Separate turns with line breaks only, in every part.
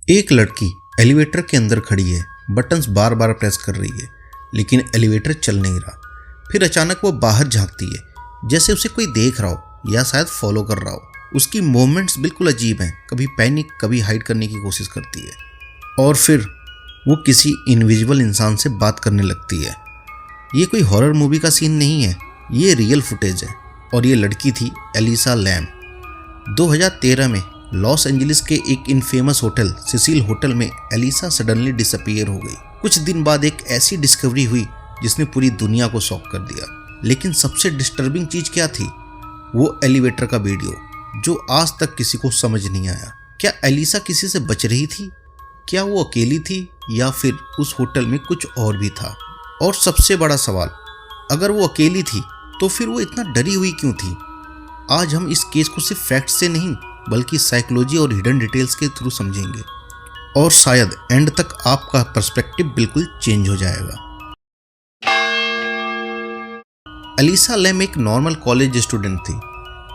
एक लड़की एलिवेटर के अंदर खड़ी है, बटन्स बार बार प्रेस कर रही है, लेकिन एलिवेटर चल नहीं रहा। फिर अचानक वो बाहर झांकती है, जैसे उसे कोई देख रहा हो या शायद फॉलो कर रहा हो। उसकी मूवमेंट्स बिल्कुल अजीब हैं, कभी पैनिक कभी हाइड करने की कोशिश करती है, और फिर वो किसी इनविजिबल इंसान से बात करने लगती है। ये कोई हॉरर मूवी का सीन नहीं है, ये रियल फुटेज है। और ये लड़की थी एलिसा लैम। 2013 में लॉस एंजलिस के एक इनफेमस होटल सिसिल होटल में एलिसा सडनली डिसअपीयर हो गई। कुछ दिन बाद एक ऐसी डिस्कवरी हुई जिसने पूरी दुनिया को शॉक कर दिया। लेकिन सबसे डिस्टर्बिंग चीज क्या थी? वो एलिवेटर का वीडियो, जो आज तक किसी को समझ नहीं आया। क्या एलिसा किसी से बच रही थी? क्या वो अकेली थी या फिर उस होटल में कुछ और भी था? और सबसे बड़ा सवाल, अगर वो अकेली थी तो फिर वो इतना डरी हुई क्यों थी? आज हम इस केस को सिर्फ फैक्ट से नहीं बल्कि साइकोलॉजी और हिडन डिटेल्स के थ्रू समझेंगे, और शायद एंड तक आपका पर्सपेक्टिव बिल्कुल चेंज हो जाएगा। एलिसा लैम एक नॉर्मल कॉलेज स्टूडेंट थी,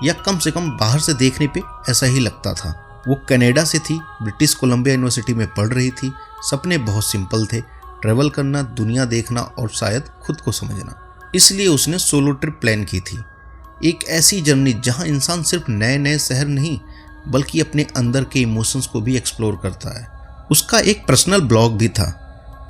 या कम से कम बाहर से देखने पे ऐसा ही लगता था। वो कनाडा से थी, ब्रिटिश कोलंबिया यूनिवर्सिटी में पढ़ रही थी। सपने बहुत सिंपल थे, ट्रैवल करना, दुनिया देखना और शायद खुद को समझना। इसलिए उसने सोलो ट्रिप प्लान की थी, एक ऐसी जर्नी जहां इंसान सिर्फ नए नए शहर नहीं बल्कि अपने अंदर के इमोशंस को भी एक्सप्लोर करता है। उसका एक पर्सनल ब्लॉग भी था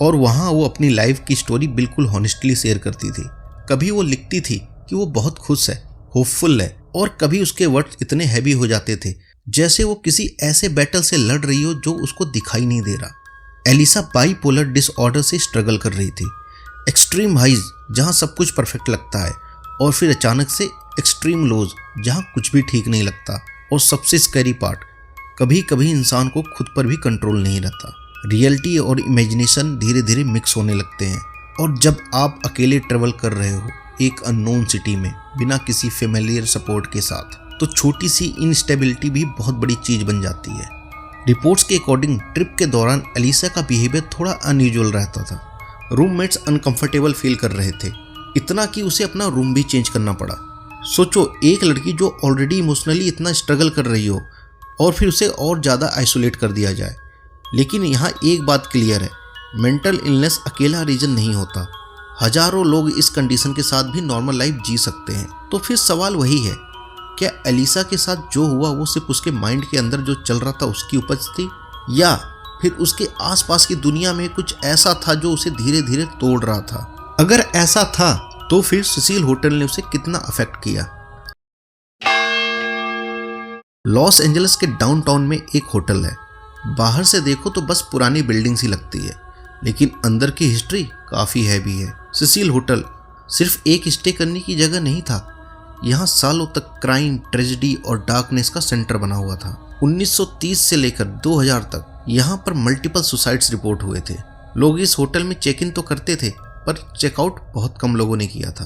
और वहां वो अपनी लाइफ की स्टोरी बिल्कुल हॉनेस्टली शेयर करती थी। कभी वो लिखती थी कि वो बहुत खुश है, होपफुल है, और कभी उसके वर्ड्स इतने हैवी हो जाते थे जैसे वो किसी ऐसे बैटल से लड़ रही हो जो उसको दिखाई नहीं दे रहा। एलिसा बाइपोलर डिसऑर्डर से स्ट्रगल कर रही थी। एक्सट्रीम हाइज जहां सब कुछ परफेक्ट लगता है, और फिर अचानक से एक्सट्रीम लोज जहां कुछ भी ठीक नहीं लगता। और सबसे स्कैरी पार्ट, कभी कभी इंसान को खुद पर भी कंट्रोल नहीं रहता। रियलिटी और इमेजिनेशन धीरे धीरे मिक्स होने लगते हैं, और जब आप अकेले ट्रेवल कर रहे हो एक अननोन सिटी में बिना किसी फेमिलियर सपोर्ट के साथ, तो छोटी सी इनस्टेबिलिटी भी बहुत बड़ी चीज बन जाती है। रिपोर्ट्स के अकॉर्डिंग ट्रिप के दौरान एलिसा का बिहेवियर थोड़ा अनयूजुअल रहता था। रूममेट्स अनकंफर्टेबल फील कर रहे थे, इतना कि उसे अपना रूम भी चेंज करना पड़ा। सोचो, एक लड़की जो ऑलरेडी इमोशनली इतना स्ट्रगल कर रही हो और फिर उसे और ज़्यादा आइसोलेट कर दिया जाए। लेकिन यहाँ एक बात क्लियर है, मेंटल इलनेस अकेला रीजन नहीं होता। हजारों लोग इस कंडीशन के साथ भी नॉर्मल लाइफ जी सकते हैं। तो फिर सवाल वही है, क्या एलिसा के साथ जो हुआ वो सिर्फ उसके माइंड के अंदर जो चल रहा था उसकी उपज थी, या फिर उसके आसपास की दुनिया में कुछ ऐसा था जो उसे धीरे धीरे तोड़ रहा था? अगर ऐसा था तो फिर सिसिल होटल ने उसे कितना अफेक्ट किया? लॉस एंजलिस के डाउनटाउन में एक होटल है। बाहर से देखो तो बस पुरानी बिल्डिंग्स ही लगती है, लेकिन अंदर की हिस्ट्री काफ़ी हैवी है। सिसिल होटल सिर्फ एक स्टे करने की जगह नहीं था, यहाँ सालों तक क्राइम, ट्रेजेडी और डार्कनेस का सेंटर बना हुआ था। 1930 से लेकर 2000 तक यहाँ पर मल्टीपल सुसाइड्स रिपोर्ट हुए थे। लोग इस होटल में चेक इन तो करते थे, पर चेकआउट बहुत कम लोगों ने किया था।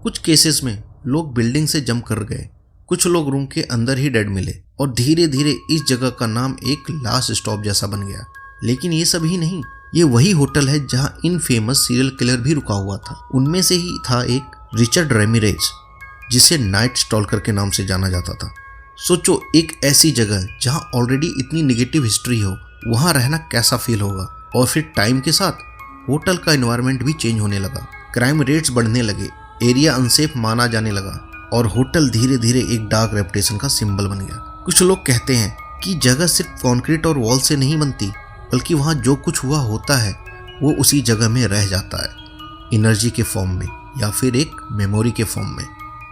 कुछ केसेस में लोग बिल्डिंग से जंप कर गए, कुछ लोग रूम के अंदर ही डेड मिले, और धीरे धीरे इस जगह का नाम एक लास्ट स्टॉप जैसा बन गया। लेकिन ये सब ही नहीं, ये वही होटल है जहाँ इन फेमस सीरियल किलर भी रुका हुआ था। उनमें से ही था एक रिचर्ड रेमिरेज, जिसे नाइट स्टॉल्कर के नाम से जाना जाता था। सोचो, एक ऐसी जगह जहाँ ऑलरेडी इतनी निगेटिव हिस्ट्री हो, वहाँ रहना कैसा फील होगा। और फिर टाइम के साथ होटल का एनवायरनमेंट भी चेंज होने लगा, क्राइम रेट्स बढ़ने लगे, एरिया अनसेफ माना जाने लगा, और होटल धीरे धीरे एक डार्क रेपुटेशन का सिंबल बन गया। कुछ लोग कहते हैं कि जगह सिर्फ कंक्रीट और वॉल से नहीं बनती, बल्कि वहाँ जो कुछ हुआ होता है वो उसी जगह में रह जाता है, एनर्जी के फॉर्म में या फिर एक मेमोरी के फॉर्म में।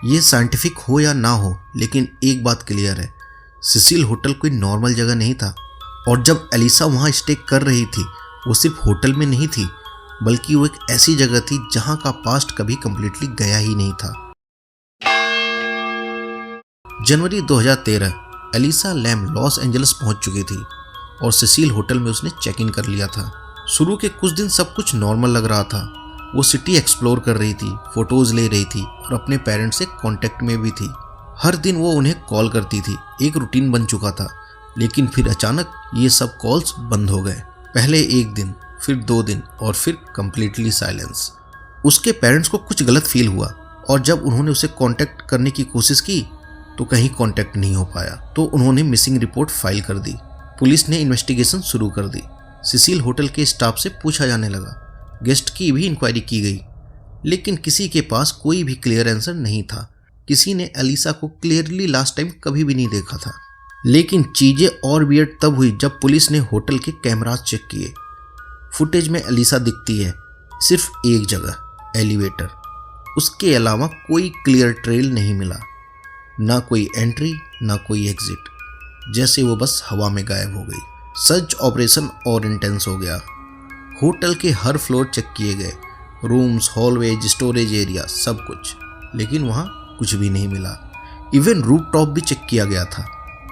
ये साइंटिफिक हो या ना हो, लेकिन एक बात क्लियर है, सिसिल होटल कोई नॉर्मल जगह नहीं था। और जब एलिसा वहाँ स्टे कर रही थी, वो सिर्फ होटल में नहीं थी, बल्कि वो एक ऐसी जगह थी जहां का पास्ट कभी कंप्लीटली गया ही नहीं था। जनवरी 2013 एलिसा लैम लॉस एंजलिस पहुंच चुकी थी और सिसिल होटल में उसने चेक इन कर लिया था। शुरू के कुछ दिन सब कुछ नॉर्मल लग रहा था। वो सिटी एक्सप्लोर कर रही थी, फोटोज ले रही थी और अपने पेरेंट्स से कांटेक्ट में भी थी। हर दिन वो उन्हें कॉल करती थी, एक रूटीन बन चुका था। लेकिन फिर अचानक ये सब कॉल्स बंद हो गए। पहले एक दिन, फिर 2 दिन, और फिर कंप्लीटली साइलेंस। उसके पेरेंट्स को कुछ गलत फील हुआ, और जब उन्होंने उसे कांटेक्ट करने की कोशिश की तो कहीं कांटेक्ट नहीं हो पाया। तो उन्होंने मिसिंग रिपोर्ट फाइल कर दी। पुलिस ने इन्वेस्टिगेशन शुरू कर दी। सिसिल होटल के स्टाफ से पूछा जाने लगा, गेस्ट की भी इंक्वायरी की गई, लेकिन किसी के पास कोई भी क्लियर आंसर नहीं था। किसी ने एलिसा को क्लियरली लास्ट टाइम कभी भी नहीं देखा था। लेकिन चीज़ें और वियर्ड तब हुई जब पुलिस ने होटल के कैमरास चेक किए। फुटेज में एलिसा दिखती है सिर्फ एक जगह, एलिवेटर। उसके अलावा कोई क्लियर ट्रेल नहीं मिला, ना कोई एंट्री ना कोई एग्जिट, जैसे वो बस हवा में गायब हो गई। सर्च ऑपरेशन और इंटेंस हो गया। होटल के हर फ्लोर चेक किए गए, रूम्स, हॉलवेज, स्टोरेज एरिया, सब कुछ, लेकिन वहाँ कुछ भी नहीं मिला। इवन रूफ टॉप भी चेक किया गया था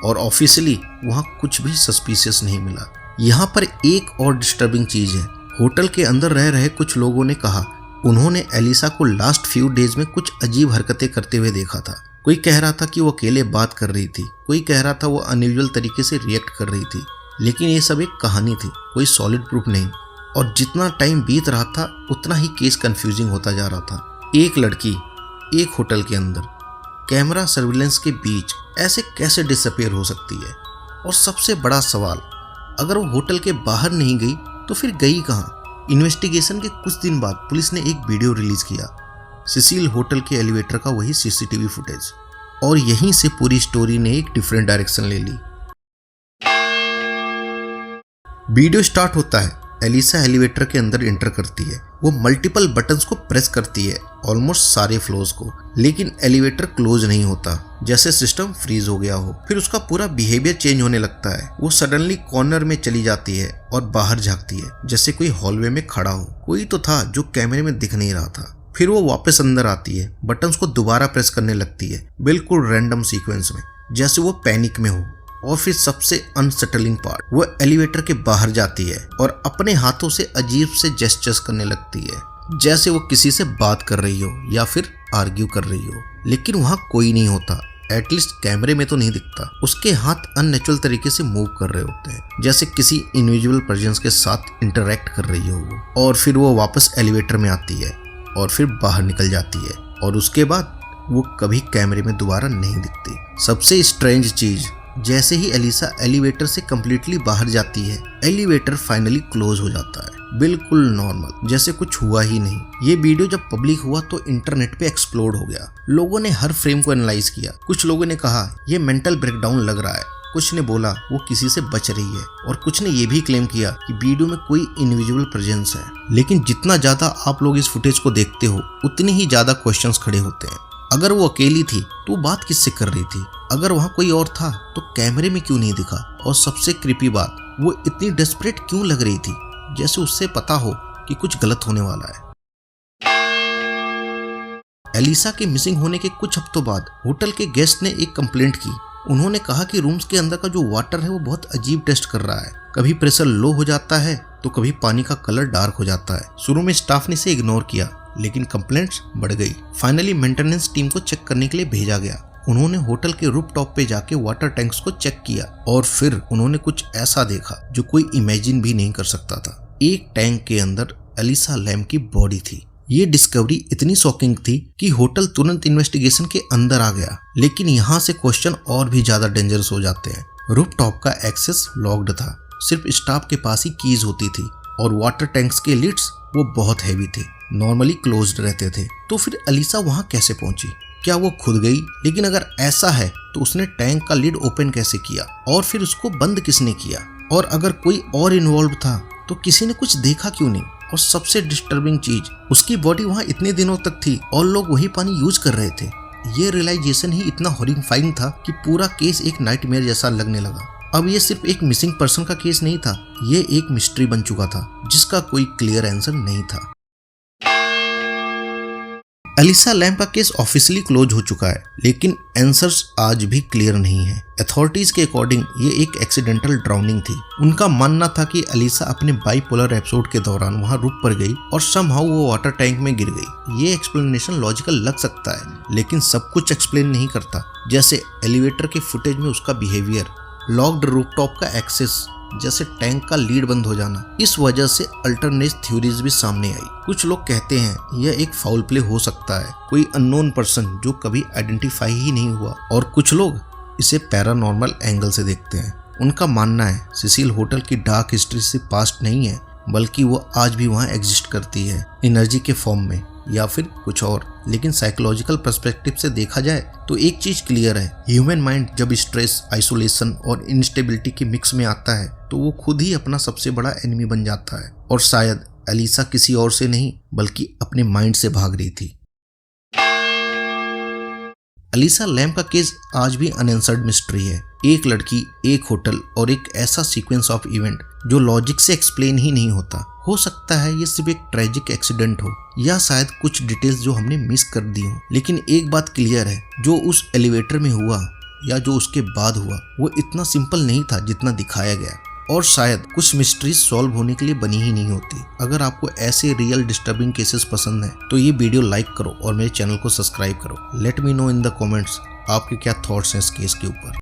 और ऑफिशियली वहाँ कुछ भी सस्पिशियस नहीं मिला। यहाँ पर एक और डिस्टर्बिंग चीज़ है। होटल के अंदर रह रहे कुछ लोगों ने कहा उन्होंने एलिसा को लास्ट फ्यू डेज में कुछ अजीब हरकतें करते हुए देखा था। कोई कह रहा था कि वो अकेले बात कर रही थी, कोई कह रहा था वो अनयूजुअल तरीके से रिएक्ट कर रही थी, लेकिन ये सब एक कहानी थी, कोई सॉलिड प्रूफ नहीं। और जितना टाइम बीत रहा था उतना ही केस कंफ्यूजिंग होता जा रहा था। एक लड़की एक होटल के अंदर कैमरा सर्विलेंस के बीच ऐसे कैसे डिसअपीयर हो सकती है? और सबसे बड़ा सवाल, अगर वो होटल के बाहर नहीं गई तो फिर गई कहाँ? इन्वेस्टिगेशन के कुछ दिन बाद पुलिस ने एक वीडियो रिलीज किया, सिसिल होटल के एलिवेटर का वही सीसीटीवी फुटेज, और यहीं से पूरी स्टोरी ने एक डिफरेंट डायरेक्शन ले ली। वीडियो स्टार्ट होता है, एलिसा एलिवेटर के अंदर एंटर करती है। वो मल्टीपल बटन्स को प्रेस करती है, ऑलमोस्ट सारे फ्लोर्स को, लेकिन एलिवेटर क्लोज नहीं होता, जैसे सिस्टम फ्रीज हो गया हो। फिर उसका पूरा बिहेवियर चेंज होने लगता है। वो सडनली कॉर्नर में चली जाती है और बाहर झांकती है, जैसे कोई हॉलवे में खड़ा हो। कोई तो था जो कैमरे में दिख नहीं रहा था। फिर वो वापस अंदर आती है, बटन्स को दोबारा प्रेस करने लगती है, बिल्कुल रैंडम सीक्वेंस में, जैसे वो पैनिक में हो। और फिर सबसे अनसेटलिंग पार्ट, वो एलिवेटर के बाहर जाती है और अपने हाथों से अजीब से जेस्चर्स करने लगती है, जैसे वो किसी से बात कर रही हो या फिर आर्ग्यू कर रही हो। लेकिन वहाँ कोई नहीं होता, एटलीस्ट कैमरे में तो नहीं दिखता। उसके हाथ अननेचुरल तरीके से मूव कर रहे होते हैं, जैसे किसी इनविजिबल प्रेजेंस के साथ इंटरेक्ट कर रही हो वो। और फिर वो वापस एलिवेटर में आती है और फिर बाहर निकल जाती है, और उसके बाद वो कभी कैमरे में दोबारा नहीं दिखती। सबसे स्ट्रेंज चीज, जैसे ही एलिसा एलिवेटर से कंप्लीटली बाहर जाती है, एलिवेटर फाइनली क्लोज हो जाता है, बिल्कुल नॉर्मल, जैसे कुछ हुआ ही नहीं। ये वीडियो जब पब्लिक हुआ तो इंटरनेट पे एक्सप्लोड हो गया। लोगों ने हर फ्रेम को एनालाइज किया। कुछ लोगों ने कहा ये मेंटल ब्रेकडाउन लग रहा है, कुछ ने बोला वो किसी से बच रही है, और कुछ ने ये भी क्लेम किया कि वीडियो में कोई इनविजिबल प्रेजेंस है। लेकिन जितना ज्यादा आप लोग इस फुटेज को देखते हो, उतनी ही ज्यादा क्वेश्चंस खड़े होते हैं। अगर वो अकेली थी तो बात किससे कर रही थी? अगर वहाँ कोई और था तो कैमरे में क्यों नहीं दिखा? और सबसे क्रीपी बात, वो इतनी डेस्परेट क्यों लग रही थी, जैसे उससे पता हो कि कुछ गलत होने वाला है। एलिसा के मिसिंग होने के कुछ हफ्तों बाद होटल के गेस्ट ने एक कंप्लेंट की। उन्होंने कहा कि रूम्स के अंदर का जो वाटर है वो बहुत अजीब टेस्ट कर रहा है। कभी प्रेशर लो हो जाता है तो कभी पानी का कलर डार्क हो जाता है। शुरू में स्टाफ ने इसे इग्नोर किया, लेकिन कंप्लेंट्स बढ़ गई। फाइनली मेंटेनेंस टीम को चेक करने के लिए भेजा गया। उन्होंने होटल के रूफ टॉप पे जाके वाटर टैंक्स को चेक किया, और फिर उन्होंने कुछ ऐसा देखा जो कोई इमेजिन भी नहीं कर सकता था। एक टैंक के अंदर एलिसा लैम की बॉडी थी। ये डिस्कवरी इतनी शॉकिंग थी कि होटल तुरंत इन्वेस्टिगेशन के अंदर आ गया। लेकिन यहाँ से क्वेश्चन और भी ज्यादा डेंजरस हो जाते हैं। रूफ टॉप का एक्सेस लॉक्ड था, सिर्फ स्टाफ के पास ही कीज होती थी, और वाटर टैंक्स के लिड्स वो बहुत हैवी थे, नॉर्मली क्लोज्ड रहते थे। तो फिर एलिसा वहाँ कैसे पहुंची? क्या वो खुद गई? लेकिन अगर ऐसा है तो उसने टैंक का लिड ओपन कैसे किया, और फिर उसको बंद किसने किया? और अगर कोई और इन्वॉल्व था तो किसी ने कुछ देखा क्यों नहीं? और सबसे डिस्टर्बिंग चीज, उसकी बॉडी वहाँ इतने दिनों तक थी और लोग वही पानी यूज कर रहे थे। ये रियलाइजेशन ही इतना हॉरिफाइंग था कि पूरा केस एक नाइटमेयर जैसा लगने लगा। अब ये सिर्फ एक मिसिंग पर्सन का केस नहीं था, ये एक मिस्ट्री बन चुका था जिसका कोई क्लियर आंसर नहीं था। एलिसा लैम का केस ऑफिशियली क्लोज हो चुका है, लेकिन आंसर्स आज भी क्लियर नहीं है। अथॉरिटीज के अकॉर्डिंग ये एक एक्सीडेंटल ड्राउनिंग थी। उनका मानना था कि एलिसा अपने बाइपोलर एपिसोड के दौरान वहां रुक पर गई और समहाउ वो वाटर टैंक में गिर गई। ये एक्सप्लेनेशन लॉजिकल लग सकता है, लेकिन सब कुछ एक्सप्लेन नहीं करता। जैसे एलिवेटर के फुटेज में उसका बिहेवियर, लॉक्ड रूफटॉप का एक्सेस, जैसे टैंक का लीड बंद हो जाना। इस वजह से अल्टरनेट थ्योरीज भी सामने आई। कुछ लोग कहते हैं यह एक फाउल प्ले हो सकता है, कोई अननोन पर्सन जो कभी आइडेंटिफाई ही नहीं हुआ, और कुछ लोग इसे पैरानॉर्मल एंगल से देखते हैं। उनका मानना है सिसिल होटल की डार्क हिस्ट्री से पास्ट नहीं है, बल्कि वो आज भी वहाँ एग्जिस्ट करती है, एनर्जी के फॉर्म में या फिर कुछ और। लेकिन साइकोलॉजिकल पर्सपेक्टिव से देखा जाए तो एक चीज क्लियर है, ह्यूमन माइंड जब स्ट्रेस, आइसोलेशन और इंस्टेबिलिटी के मिक्स में आता है तो वो खुद ही अपना सबसे बड़ा एनिमी बन जाता है। और शायद एलिसा किसी और से नहीं बल्कि अपने माइंड से भाग रही थी। एलिसा लैम का केस आज भी अनआंसर्ड मिस्ट्री है। एक लड़की, एक होटल और एक ऐसा सीक्वेंस ऑफ इवेंट जो लॉजिक से एक्सप्लेन ही नहीं होता। हो सकता है ये सिर्फ एक ट्रेजिक एक्सीडेंट हो या शायद कुछ डिटेल्स जो हमने मिस कर दी हो, लेकिन एक बात क्लियर है, जो उस एलिवेटर में हुआ या जो उसके बाद हुआ वो इतना सिंपल नहीं था जितना दिखाया गया। और शायद कुछ मिस्ट्रीज सॉल्व होने के लिए बनी ही नहीं होती। अगर आपको ऐसे रियल डिस्टर्बिंग केसेस पसंद है तो ये वीडियो लाइक करो और मेरे चैनल को सब्सक्राइब करो। Let me know in the comments आपके क्या थॉट्स हैं इस केस के ऊपर।